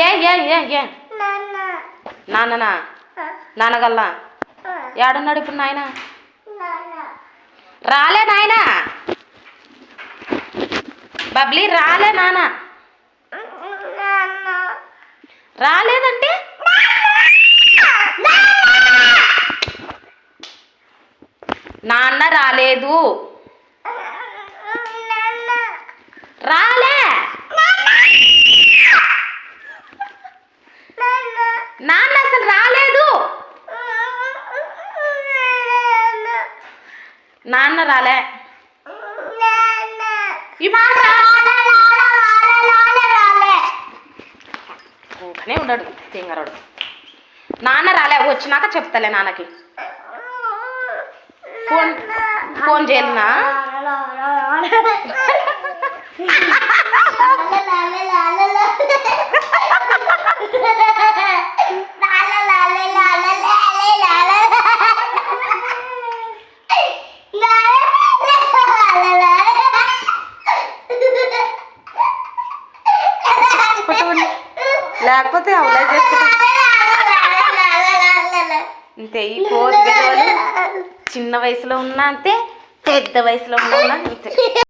ఏ ఏ ఏ ఏ నాన్ననా నాన్నగల్లా ఏడున్నాడు ఇప్పుడు నాయన? రాలే నాయన, బబ్లీ రాలే నాన్న. రాలేదంటే నాన్న రాలేదు. రాలే నాన్న అసలు రాలేదు. నాన్న రాలే. ఈ మాట ఊకనే ఉండడు తింగరాడు. నాన్న రాలే, వచ్చినాక చెప్తాలే నాన్నకి. ఫోన్ ఫోన్ చేయనా? లేకపోతే అవలే చేసుకుంటా అంతే. ఈ కోతి చిన్న వయసులో ఉన్నా అంతే, పెద్ద వయసులో ఉన్నా అంతే.